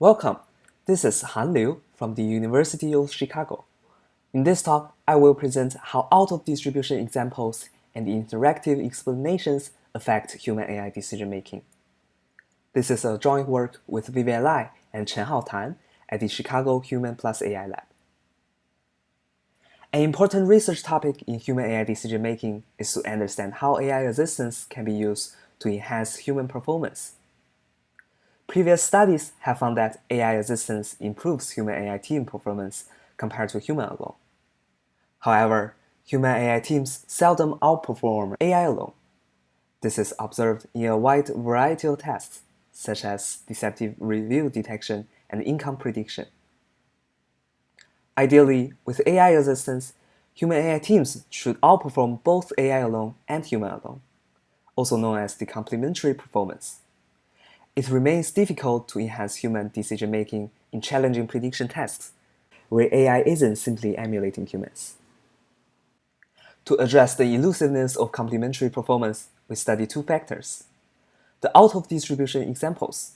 Welcome. This is Han Liu from the University of Chicago. In this talk, I will present how out-of-distribution examples and interactive explanations affect human AI decision-making. This is a joint work with Vivian Lai and Chenhao Tan at the Chicago Human Plus AI Lab. An important research topic in human AI decision-making is to understand how AI assistance can be used to enhance human performance. Previous studies have found that AI assistance improves human AI team performance compared to human alone. However, human AI teams seldom outperform AI alone. This is observed in a wide variety of tasks, such as deceptive review detection and income prediction. Ideally, with AI assistance, human AI teams should outperform both AI alone and human alone, also known as the complementary performance. It remains difficult to enhance human decision-making in challenging prediction tasks, where AI isn't simply emulating humans. To address the elusiveness of complementary performance, we study two factors: the out-of-distribution examples,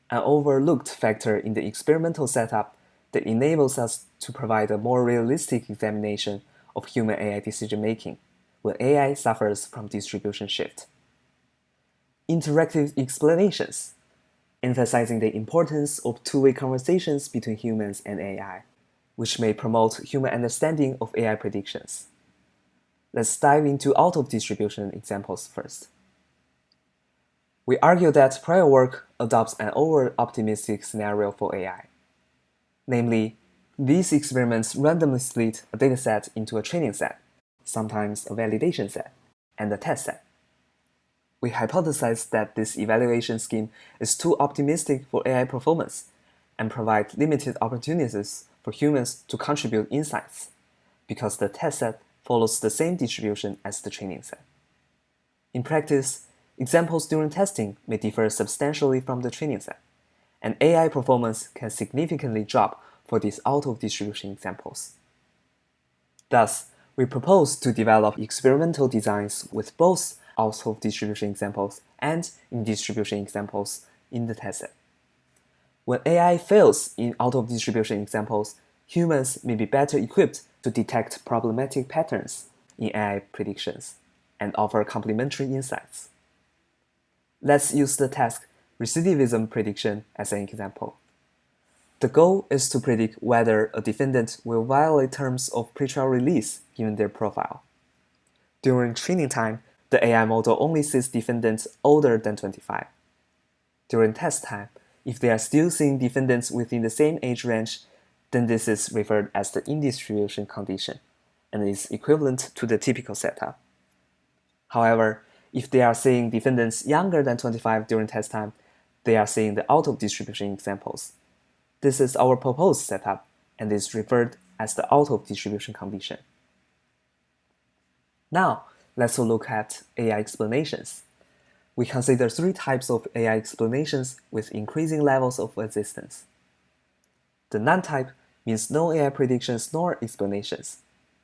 an overlooked factor in the experimental setup that enables us to provide a more realistic examination of human AI decision-making when AI suffers from distribution shift. Interactive explanations, emphasizing the importance of two-way conversations between humans and AI, which may promote human understanding of AI predictions. Let's dive into out-of-distribution examples first. We argue that prior work adopts an over-optimistic scenario for AI. Namely, these experiments randomly split a dataset into a training set, sometimes a validation set, and a test set. We hypothesize that this evaluation scheme is too optimistic for AI performance and provide limited opportunities for humans to contribute insights, because the test set follows the same distribution as the training set. In practice, examples during testing may differ substantially from the training set, and AI performance can significantly drop for these out-of-distribution examples. Thus, we propose to develop experimental designs with both out-of-distribution examples and in-distribution examples in the test set. When AI fails in out-of-distribution examples, humans may be better equipped to detect problematic patterns in AI predictions and offer complementary insights. Let's use the task recidivism prediction as an example. The goal is to predict whether a defendant will violate terms of pretrial release given their profile. During training time, the AI model only sees defendants older than 25. During test time, if they are still seeing defendants within the same age range, then this is referred as the in-distribution condition and is equivalent to the typical setup. However, if they are seeing defendants younger than 25 during test time, they are seeing the out-of-distribution examples. This is our proposed setup and is referred as the out-of-distribution condition. Now, let's look at AI explanations. We consider three types of AI explanations with increasing levels of existence. The none-type means no AI predictions nor explanations.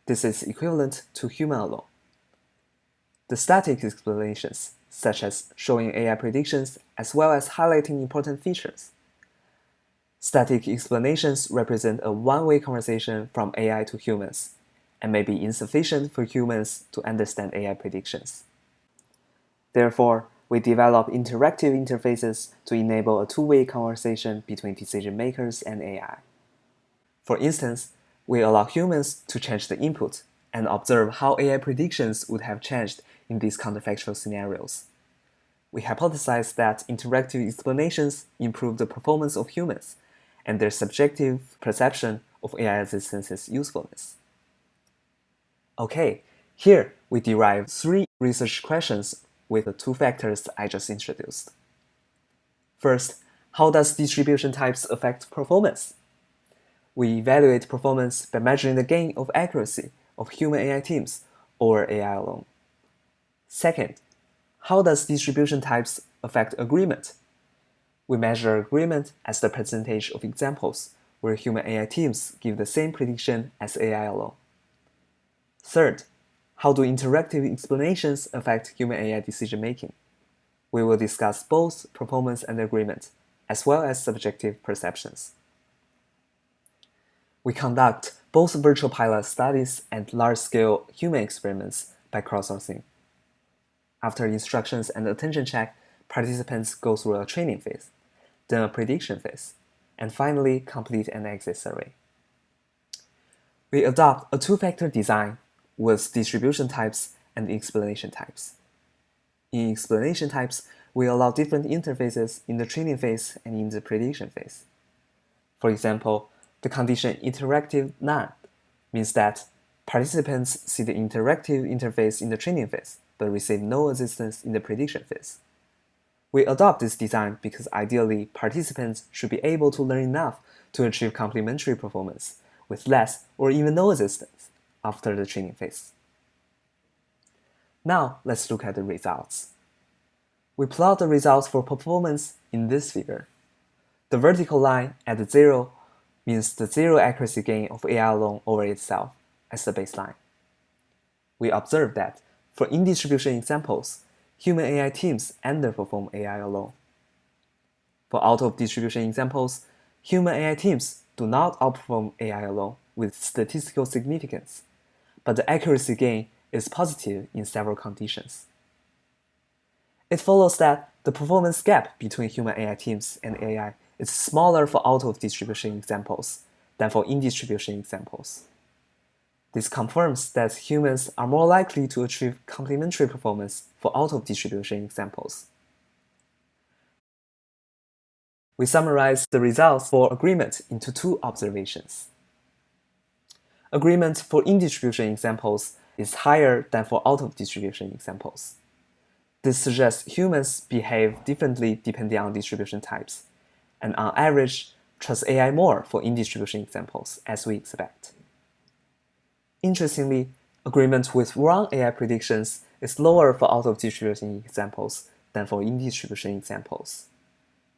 This is equivalent to human alone. The static explanations, such as showing AI predictions as well as highlighting important features. Static explanations represent a one-way conversation from AI to humans and may be insufficient for humans to understand AI predictions. Therefore, we develop interactive interfaces to enable a two-way conversation between decision makers and AI. For instance, we allow humans to change the input and observe how AI predictions would have changed in these counterfactual scenarios. We hypothesize that interactive explanations improve the performance of humans and their subjective perception of AI assistance's usefulness. Okay, here we derive three research questions with the two factors I just introduced. First, how does distribution types affect performance? We evaluate performance by measuring the gain of accuracy of human AI teams over AI alone. Second, how does distribution types affect agreement? We measure agreement as the percentage of examples where human AI teams give the same prediction as AI alone. Third, how do interactive explanations affect human AI decision-making? We will discuss both performance and agreement, as well as subjective perceptions. We conduct both virtual pilot studies and large-scale human experiments by crowdsourcing. After instructions and attention check, participants go through a training phase, then a prediction phase, and finally complete an exit survey. We adopt a two-factor design with distribution types and explanation types. In explanation types, we allow different interfaces in the training phase and in the prediction phase. For example, the condition interactive none means that participants see the interactive interface in the training phase, but receive no assistance in the prediction phase. We adopt this design because ideally participants should be able to learn enough to achieve complementary performance with less or even no assistance after the training phase. Now let's look at the results. We plot the results for performance in this figure. The vertical line at 0 means the zero accuracy gain of AI alone over itself as the baseline. We observe that for in-distribution examples, human AI teams underperform AI alone. For out-of-distribution examples, human AI teams do not outperform AI alone with statistical significance, but the accuracy gain is positive in several conditions. It follows that the performance gap between human AI teams and AI is smaller for out-of-distribution examples than for in-distribution examples. This confirms that humans are more likely to achieve complementary performance for out-of-distribution examples. We summarize the results for agreement into two observations. Agreement for in-distribution examples is higher than for out-of-distribution examples. This suggests humans behave differently depending on distribution types, and on average, trust AI more for in-distribution examples, as we expect. Interestingly, agreement with wrong AI predictions is lower for out-of-distribution examples than for in-distribution examples.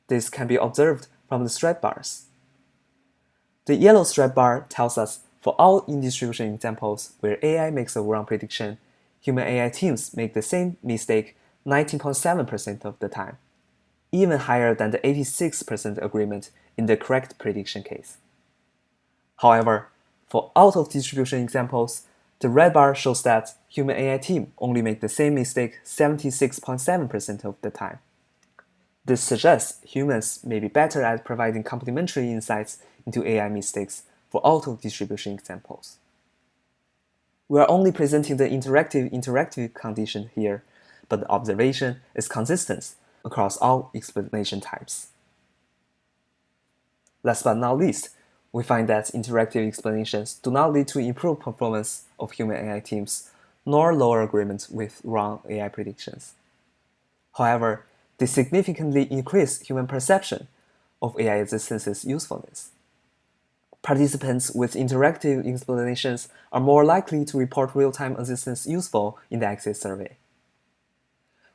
This can be observed from the stripe bars. The yellow stripe bar tells us for all in-distribution examples where AI makes a wrong prediction, human AI teams make the same mistake 19.7% of the time, even higher than the 86% agreement in the correct prediction case. However, for out-of-distribution examples, the red bar shows that human AI team only make the same mistake 76.7% of the time. This suggests humans may be better at providing complementary insights into AI mistakes for out-of-distribution examples. We are only presenting the interactive condition here, but the observation is consistent across all explanation types. Last but not least, we find that interactive explanations do not lead to improved performance of human AI teams, nor lower agreement with wrong AI predictions. However, they significantly increase human perception of AI existence's usefulness. Participants with interactive explanations are more likely to report real-time assistance useful in the exit survey.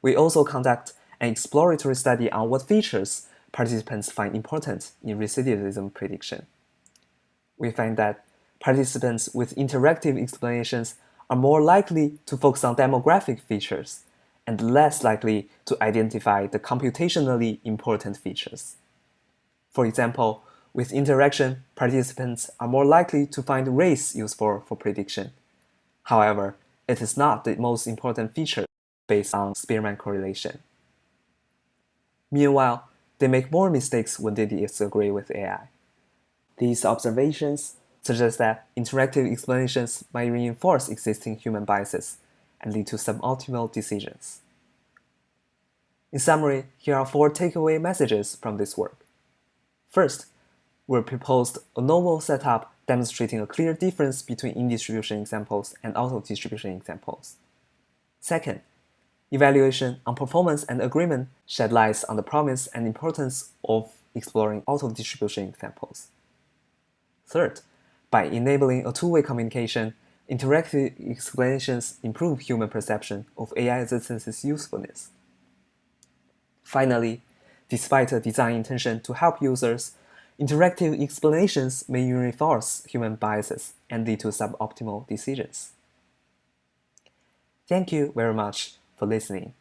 We also conduct an exploratory study on what features participants find important in recidivism prediction. We find that participants with interactive explanations are more likely to focus on demographic features and less likely to identify the computationally important features. For example, with interaction, participants are more likely to find race useful for prediction. However, it is not the most important feature based on Spearman correlation. Meanwhile, they make more mistakes when they disagree with AI. These observations suggest that interactive explanations might reinforce existing human biases and lead to suboptimal decisions. In summary, here are 4 takeaway messages from this work. First, we proposed a novel setup demonstrating a clear difference between in-distribution examples and out-of-distribution examples. Second, evaluation on performance and agreement shed light on the promise and importance of exploring out-of-distribution examples. Third, by enabling a two-way communication, interactive explanations improve human perception of AI existence's usefulness. Finally, despite a design intention to help users, interactive explanations may reinforce human biases and lead to suboptimal decisions. Thank you very much for listening.